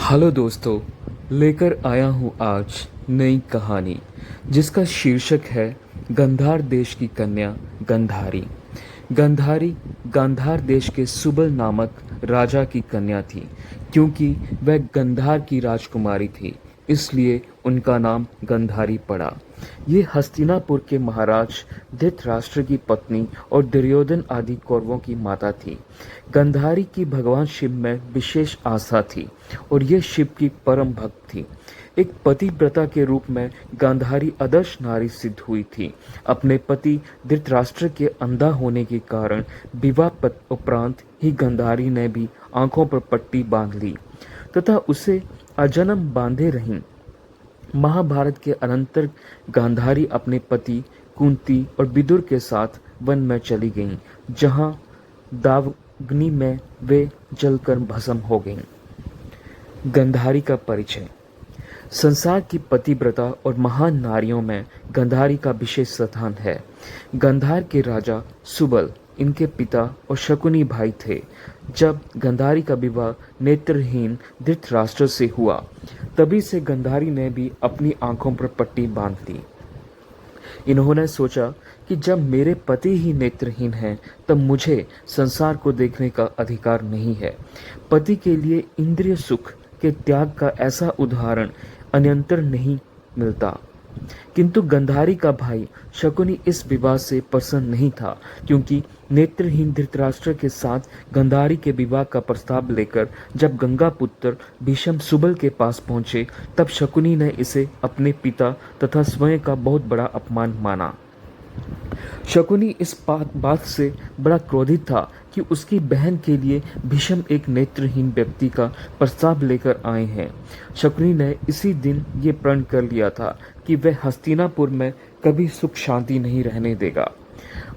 Hello दोस्तों, लेकर आया हूँ आज नई कहानी जिसका शीर्षक है गांधार देश की कन्या गंधारी। गंधारी गांधार देश के सुबल नामक राजा की कन्या थी। क्योंकि वह गंधार की राजकुमारी थी, इसलिए उनका नाम गंधारी पड़ा। ये हस्तिनापुर के महाराज धृतराष्ट्र की पत्नी और दुर्योधन आदि कौरवों की माता थी। गंधारी की भगवान शिव में विशेष आस्था थी और ये शिव की परम भक्त थी। एक पतिव्रता के रूप में गांधारी आदर्श नारी सिद्ध हुई थी। अपने पति धृतराष्ट्र के अंधा होने के कारण विवाह उपरांत ही गांधारी ने भी आंखों पर पट्टी बांध ली तथा उसे आजन्म बांधे रहीं। महाभारत के अनंतर गांधारी अपने पति कुंती और विदुर के साथ वन में चली गईं, जहां दावाग्नि में वे जलकर भस्म हो गईं। गंधारी का परिचय। संसार की पतिव्रता और महान नारियों में गंधारी का विशेष स्थान है। गंधार के राजा सुबल इनके पिता और शकुनी भाई थे। जब गंधारी का विवाह नेत्रहीन धृतराष्ट्र से हुआ, तभी से गंधारी ने भी अपनी आंखों पर पट्टी बांध ली। इन्होंने सोचा कि जब मेरे पति ही नेत्रहीन हैं, तब मुझे संसार को देखने का अधिकार नहीं है। पति के लिए इंद्रिय सुख के त्याग का ऐसा उदाहरण अन्यंतर नहीं मिलता। किंतु गंधारी का भाई शकुनी इस विवाह से प्रसन्न नहीं था, क्योंकि नेत्रहीन धृतराष्ट्र के साथ गंधारी के विवाह का प्रस्ताव लेकर जब गंगा पुत्र भीष्म सुबल के पास पहुंचे, तब शकुनी ने इसे अपने पिता तथा स्वयं का बहुत बड़ा अपमान माना। शकुनी इस बात से बड़ा क्रोधित था कि उसकी बहन के लिए भीष्म एक नेत्रहीन व्यक्ति का प्रस्ताव लेकर आए हैं। शकुनी ने इसी दिन ये प्रण कर लिया था कि वह हस्तिनापुर में कभी सुख शांति नहीं रहने देगा।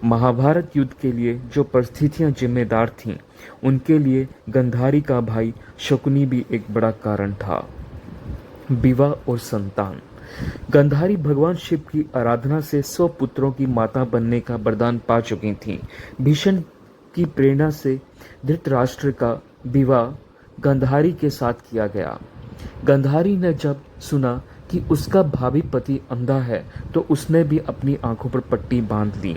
महाभारत युद्ध के लिए जो परिस्थितियां जिम्मेदार थीं, उनके लिए गंधारी का भाई शकुनी भी एक बड़ा कारण था। विवाह और संतान। गंधारी भगवान शिव की आराधना से 100 पुत्रों की माता बनने का वरदान पा चुकी थीं। भीष्म की प्रेरणा से धृतराष्ट्र का विवाह गंधारी के साथ किया गया। गंधारी ने जब सुना कि उसका भावी पति अंधा है, तो उसने भी अपनी आंखों पर पट्टी बांध ली,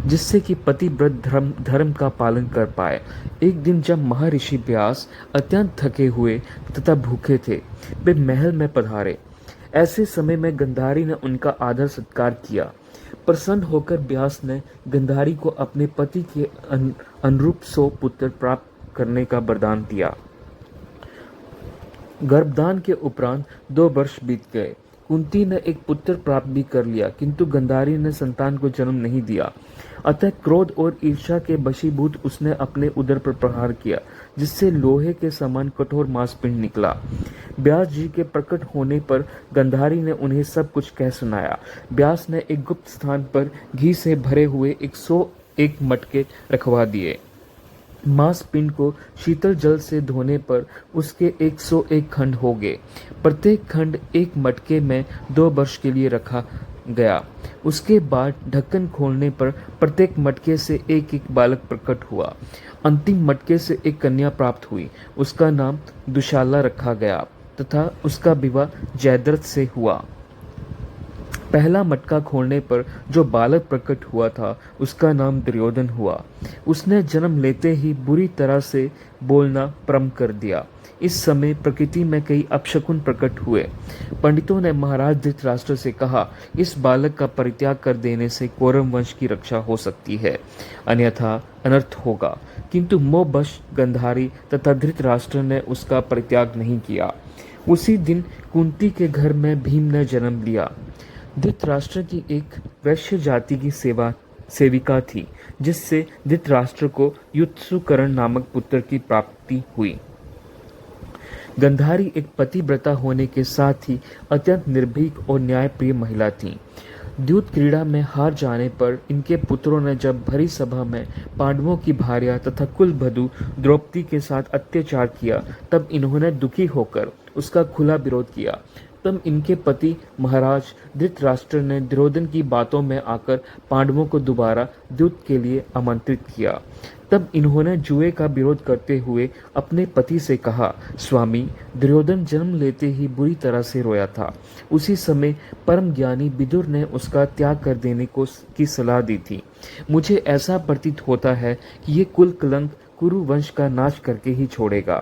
जिससे कि पतिव्रत धर्म का पालन कर पाए। एक दिन जब महर्षि व्यास अत्यंत थके हुए तथा भूखे थे, वे महल में पधारे। ऐसे समय में गंधारी ने उनका आदर सत्कार किया। प्रसन्न होकर व्यास ने गंधारी को अपने पति के अनुरूप 100 पुत्र प्राप्त करने का वरदान दिया। गर्भदान के उपरांत 2 वर्ष बीत गए। कुंती ने एक पुत्र प्राप्त भी कर लिया, किंतु गंधारी ने संतान को जन्म नहीं दिया। अतः क्रोध और ईर्ष्या के वशीभूत उसने अपने उदर पर प्रहार किया, जिससे लोहे के समान कठोर मांसपिंड निकला। व्यास जी के प्रकट होने पर गंधारी ने उन्हें सब कुछ कह सुनाया। व्यास ने एक गुप्त स्थान पर घी से भरे हुए 101 मटके रखवा दिए। मांसपिंड को शीतल जल से धोने पर उसके 101 खंड हो गए। प्रत्येक खंड एक मटके में 2 वर्ष के लिए रखा गया। उसके बाद ढक्कन खोलने पर प्रत्येक मटके से एक एक बालक प्रकट हुआ। अंतिम मटके से एक कन्या प्राप्त हुई। उसका नाम दुशाला रखा गया तथा उसका विवाह जयद्रथ से हुआ। पहला मटका खोलने पर जो बालक प्रकट हुआ था, उसका नाम दुर्योधन हुआ। उसने जन्म लेते ही बुरी तरह से बोलना प्रारंभ कर दिया। इस समय प्रकृति में कई अपशकुन प्रकट हुए। पंडितों ने महाराज धृतराष्ट्र से कहा, इस बालक का परित्याग कर देने से कौरव वंश की रक्षा हो सकती है, अन्यथा अनर्थ होगा। किंतु मोहवश गंधारी तथा धृतराष्ट्र ने उसका परित्याग नहीं किया। उसी दिन कुंती के घर में भीम ने जन्म लिया। धृतराष्ट्र की एक वैश्य जाति की सेविका थी, जिससे धृतराष्ट्र को युत्सुकरण नामक पुत्र की प्राप्ति हुई। गंधारी एक पतिव्रता होने के साथ ही अत्यंत निर्भीक और न्यायप्रिय महिला थी। द्यूत क्रीड़ा में हार जाने पर इनके पुत्रों ने जब भरी सभा में पांडवों की भार्या तथा कुलवधू द्रौपदी के साथ अत्याचार किया, तब इन्होंने दुखी होकर उसका खुला विरोध किया। तब इनके पति महाराज धृतराष्ट्र ने दुर्योधन की बातों में आकर पांडवों को दोबारा युद्ध के लिए आमंत्रित किया। तब इन्होंने जुए का विरोध करते हुए अपने पति से कहा, स्वामी, दुर्योधन जन्म लेते ही बुरी तरह से रोया था। उसी समय परम ज्ञानी विदुर ने उसका त्याग कर देने की सलाह दी थी। मुझे ऐसा प्रतीत होता है कि ये कुल कलंक कुरु वंश का नाश करके ही छोड़ेगा।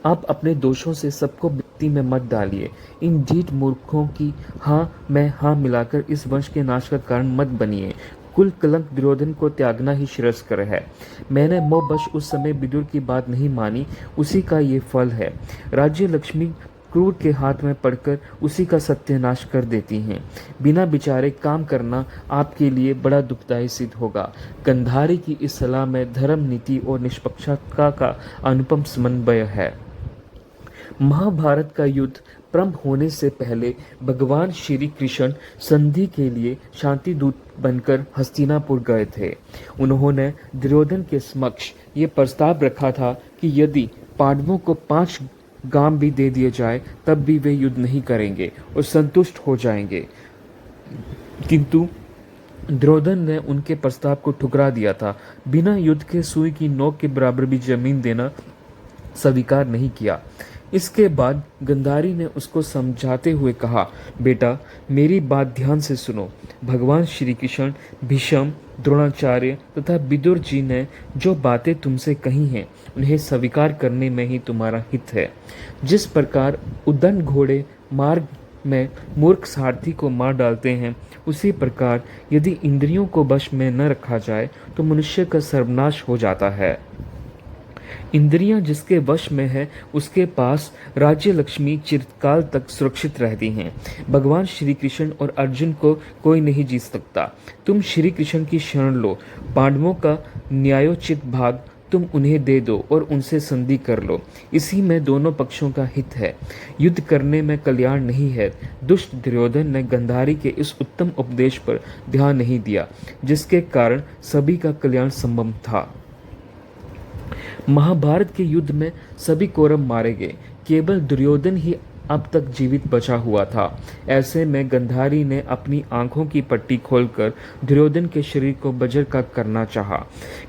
आप अपने दोषों से सबको विपत्ति में मत डालिए। इन ढीठ मूर्खों की हाँ में हाँ मिलाकर इस वंश के नाश का कारण मत बनिए। कुल कलंक दुर्योधन को त्यागना ही श्रेयस्कर है। मैंने मोहवश उस समय विदुर की बात नहीं मानी, उसी का ये फल है। राज्य लक्ष्मी क्रूर के हाथ में पड़कर उसी का सत्यानाश कर देती हैं। बिना विचारे काम करना आपके लिए बड़ा दुखदायी सिद्ध होगा। गंधारी की इस सलाह में धर्म, नीति और निष्पक्षता का अनुपम समन्वय है। महाभारत का युद्ध प्रारंभ होने से पहले भगवान श्री कृष्ण संधि के लिए शांति दूत बनकर हस्तिनापुर गए थे। उन्होंने दुर्योधन के समक्ष ये प्रस्ताव रखा था कि यदि पांडवों को 5 गांव भी दे दिए जाए तब भी वे युद्ध नहीं करेंगे और संतुष्ट हो जाएंगे। किंतु दुर्योधन ने उनके प्रस्ताव को ठुकरा दिया था। बिना युद्ध के सुई की नोक के बराबर भी जमीन देना स्वीकार नहीं किया। इसके बाद गंधारी ने उसको समझाते हुए कहा, बेटा, मेरी बात ध्यान से सुनो। भगवान श्री कृष्ण, भीष्म, द्रोणाचार्य तथा विदुर जी ने जो बातें तुमसे कही हैं उन्हें स्वीकार करने में ही तुम्हारा हित है। जिस प्रकार उद्दंड घोड़े मार्ग में मूर्ख सारथी को मार डालते हैं, उसी प्रकार यदि इंद्रियों को वश में न रखा जाए तो मनुष्य का सर्वनाश हो जाता है। इंद्रियां जिसके वश में है उसके पास राज्य लक्ष्मी चिरकाल तक सुरक्षित रहती हैं। भगवान श्री कृष्ण और अर्जुन को कोई नहीं जीत सकता। तुम श्री कृष्ण की शरण लो। पांडवों का न्यायोचित भाग तुम उन्हें दे दो और उनसे संधि कर लो। इसी में दोनों पक्षों का हित है। युद्ध करने में कल्याण नहीं है। दुष्ट दुर्योधन ने गंधारी के इस उत्तम उपदेश पर ध्यान नहीं दिया, जिसके कारण सभी का कल्याण संभव था। महाभारत के युद्ध में सभी कौरव मारे गए, केवल दुर्योधन ही अब तक जीवित बचा हुआ था। ऐसे में गंधारी ने अपनी आंखों की पट्टी खोलकर दुर्योधन के शरीर को वज्र का करना चाहा।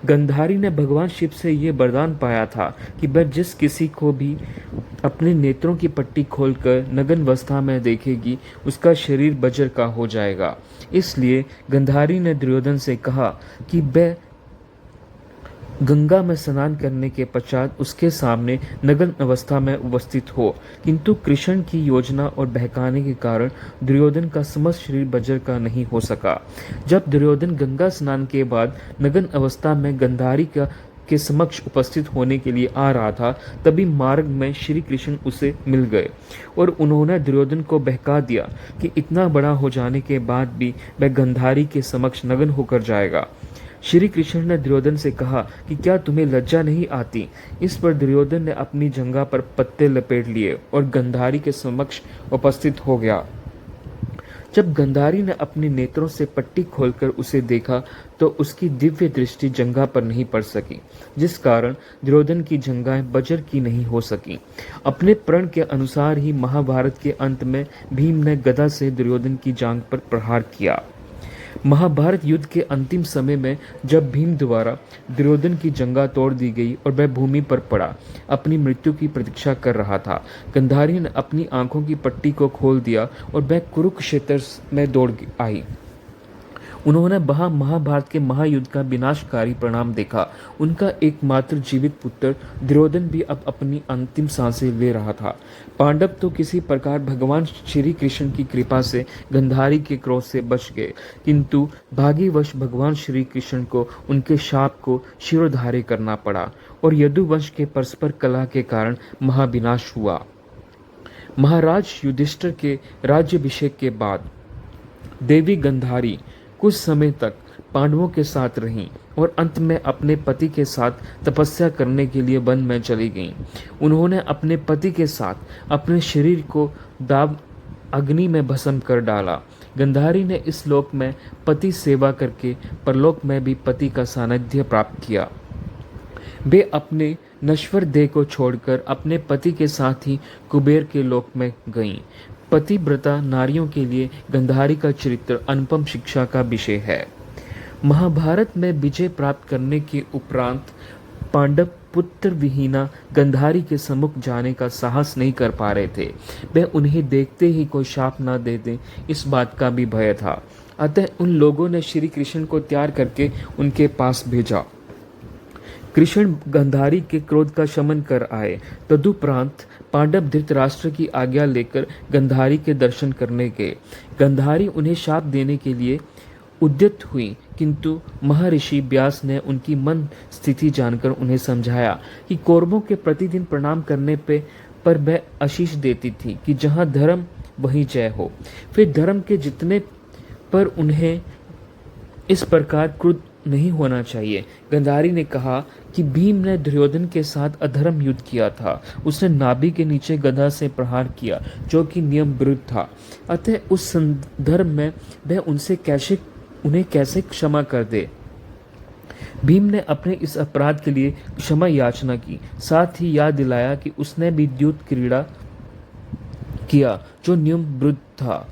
गंधारी ने भगवान शिव से ये वरदान पाया था कि वह जिस किसी को भी अपने नेत्रों की पट्टी खोलकर नग्न अवस्था में देखेगी, उसका शरीर वज्र का हो जाएगा। इसलिए गंधारी ने दुर्योधन से कहा कि वह गंगा में स्नान करने के पश्चात उसके सामने नग्न अवस्था में उपस्थित हो। किंतु कृष्ण की योजना और बहकाने के कारण दुर्योधन का समस्त शरीर वज्र का नहीं हो सका। जब दुर्योधन गंगा स्नान के बाद नग्न अवस्था में गंधारी के समक्ष उपस्थित होने के लिए आ रहा था, तभी मार्ग में श्री कृष्ण उसे मिल गए और उन्होंने दुर्योधन को बहका दिया कि इतना बड़ा हो जाने के बाद भी वह गंधारी के समक्ष नग्न होकर जाएगा। श्री कृष्ण ने दुर्योधन से कहा कि क्या तुम्हें लज्जा नहीं आती। इस पर दुर्योधन ने अपनी जंघा पर पत्ते लपेट लिए और गंधारी के समक्ष उपस्थित हो गया। जब गंधारी ने अपने नेत्रों से पट्टी खोलकर उसे देखा तो उसकी दिव्य दृष्टि जंघा पर नहीं पड़ सकी, जिस कारण दुर्योधन की जंघाएं वज्र की नहीं हो सकी। अपने प्रण के अनुसार ही महाभारत के अंत में भीम ने गदा से दुर्योधन की जांघ पर प्रहार किया। महाभारत युद्ध के अंतिम समय में जब भीम द्वारा दुर्योधन की जंघा तोड़ दी गई और वह भूमि पर पड़ा अपनी मृत्यु की प्रतीक्षा कर रहा था, गंधारी ने अपनी आंखों की पट्टी को खोल दिया और वह कुरुक्षेत्र में दौड़ आई। उन्होंने वहां महाभारत के महायुद्ध का विनाशकारी परिणाम देखा। उनका एकमात्र जीवित पुत्र दुर्योधन भी अब अपनी अंतिम सांसें ले रहा था। पांडव तो किसी प्रकार भगवान श्री कृष्ण की कृपा से गंधारी के क्रोध से बच गए, किंतु भाग्यवश भगवान श्री कृष्ण को उनके शाप को शिरोधार्य करना पड़ा और यदुवंश के परस्पर कलह के कारण महाविनाश हुआ। महाराज युधिष्ठिर के राज्याभिषेक के बाद देवी गंधारी कुछ समय तक पांडवों के साथ रहीं और अंत में अपने पति के साथ तपस्या करने के लिए वन में चली गईं। उन्होंने अपने पति के साथ अपने शरीर को दाब अग्नि में भस्म कर डाला। गंधारी ने इस लोक में पति सेवा करके परलोक में भी पति का सानिध्य प्राप्त किया। वे अपने नश्वर देह को छोड़कर अपने पति के साथ ही कुबेर के लोक में गईं। पतिव्रता नारियों के लिए गंधारी का चरित्र अनुपम शिक्षा का विषय है। महाभारत में विजय प्राप्त करने के उपरांत पांडव पुत्र विहीना गंधारी के सम्मुख जाने का साहस नहीं कर पा रहे थे। वह उन्हें देखते ही कोई शाप न दे दे, इस बात का भी भय था। अतः उन लोगों ने श्री कृष्ण को तैयार करके उनके पास भेजा। कृष्ण गंधारी के क्रोध का शमन कर आए। तदुपरांत पांडव धृतराष्ट्र की आज्ञा लेकर गंधारी के दर्शन करने गए। गंधारी उन्हें शाप देने के लिए उद्यत हुई, किंतु महर्षि व्यास ने उनकी मन स्थिति जानकर उन्हें समझाया कि कौरवों के प्रतिदिन प्रणाम करने पर वह आशीष देती थी कि जहाँ धर्म वहीं जय हो। फिर धर्म के जितने पर उन्हें इस प्रकार क्रुद्ध नहीं होना चाहिए। गंधारी ने कहा कि भीम ने दुर्योधन के साथ अधर्म युद्ध किया था। उसने नाभि के नीचे गदा से प्रहार किया, जो कि नियम विरुद्ध था। अतः उस संदर्भ में वह उन्हें कैसे क्षमा कर दे। भीम ने अपने इस अपराध के लिए क्षमा याचना की, साथ ही याद दिलाया कि उसने भी द्यूत क्रीड़ा किया, जो नियम विरुद्ध था,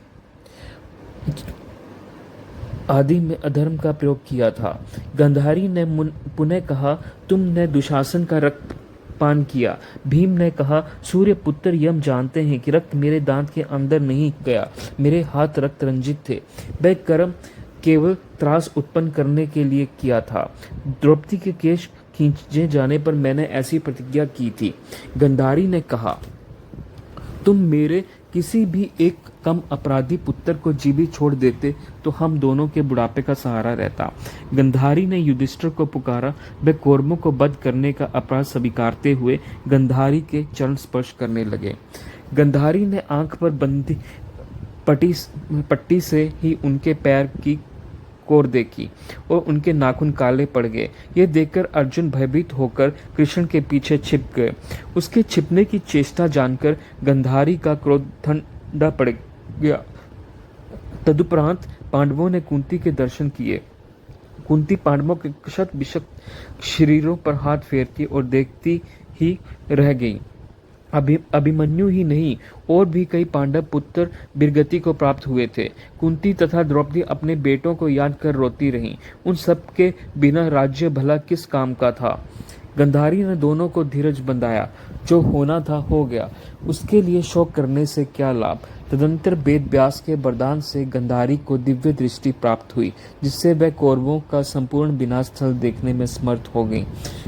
आदि में अधर्म का प्रयोग किया था। गंधारी ने पुनः कहा, तुमने दुशासन का रक्त पान किया। भीम ने कहा, सूर्य पुत्र यम जानते हैं कि रक्त मेरे दांत के अंदर नहीं गया, मेरे हाथ रक्त रंजित थे। वह कर्म केवल त्रास उत्पन्न करने के लिए किया था। द्रौपदी के केश खींचे जाने पर मैंने ऐसी प्रतिज्ञा की थी। गंधारी ने कहा, तुम मेरे किसी भी एक कम अपराधी पुत्र को जीवित छोड़ देते तो हम दोनों के बुढ़ापे का सहारा रहता। गंधारी ने युधिष्ठिर को पुकारा। वे कौरवों को वध करने का अपराध स्वीकारते हुए गंधारी के चरण स्पर्श करने लगे। गंधारी ने आंख पर बंधी पट्टी से ही उनके पैर की कोर देखी और उनके नाखून काले पड़ गए। ये देखकर अर्जुन भयभीत होकर कृष्ण के पीछे छिप गए। उसके छिपने की चेष्टा जानकर गंधारी का क्रोध ठंडा पड़ गया। तदुपरांत पांडवों ने कुंती के दर्शन किए। कुंती पांडवों के क्षत विक्षत शरीरों पर हाथ फेरती और देखती ही रह गई। अभिमन्यु ही नहीं, और भी कई पांडव पुत्र वीरगति को प्राप्त हुए थे। कुंती तथा द्रौपदी अपने बेटों को याद कर रोती रहीं। उन सब के बिना राज्य भला किस काम का था। गंधारी ने दोनों को धीरज बंधाया। जो होना था हो गया, उसके लिए शोक करने से क्या लाभ। तदंतर वेद व्यास के वरदान से गंधारी को दिव्य दृष्टि प्राप्त हुई, जिससे वह कौरवों का संपूर्ण विनाश स्थल देखने में समर्थ हो गई।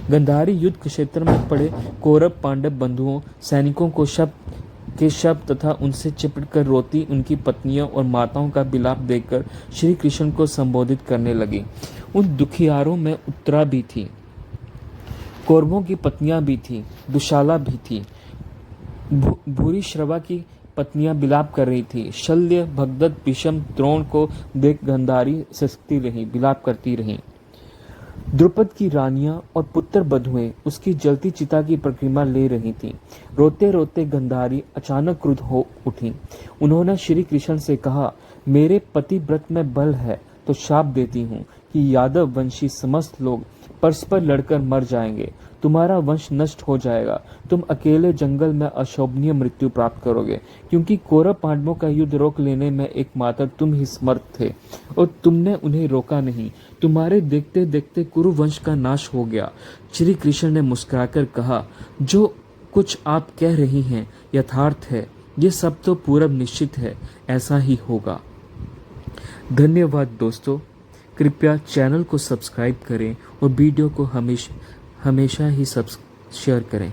गंधारी युद्ध क्षेत्र में पड़े कौरव पांडव बंधुओं सैनिकों को शब्द तथा उनसे चिपटकर रोती उनकी पत्नियों और माताओं का विलाप देखकर श्री कृष्ण को संबोधित करने लगी। उन दुखियारों में उत्तरा भी थी, कौरवों की पत्नियां भी थी, दुशाला भी थी। भूरी श्रवा की पत्नियां विलाप कर रही थी। शल्य, भगदत्त, भीष्म, द्रोण को देख गंधारी सस्ती रही, विलाप करती रही। द्रुपद की रानियां और पुत्र बधुएं उसकी जलती चिता की परिक्रमा ले रही थीं। रोते रोते गंधारी अचानक क्रुद्ध हो उठी। उन्होंने श्री कृष्ण से कहा, मेरे पति व्रत में बल है तो शाप देती हूँ कि यादव वंशी समस्त लोग परस्पर लड़कर मर जाएंगे, तुम्हारा वंश नष्ट हो जाएगा, तुम अकेले जंगल में अशोभनीय मृत्यु प्राप्त करोगे, क्योंकि कौरव पांडवों का युद्ध रोक लेने में एकमात्र तुम ही समर्थ थे और तुमने उन्हें रोका नहीं। तुम्हारे देखते देखते कुरु वंश का नाश हो गया। श्री कृष्ण ने मुस्कुराकर कहा, जो कुछ आप कह रही हैं यथार्थ है, ये सब तो पूर्व निश्चित है, ऐसा ही होगा। धन्यवाद दोस्तों, कृपया चैनल को सब्सक्राइब करें और वीडियो को हमेशा ही शेयर करें।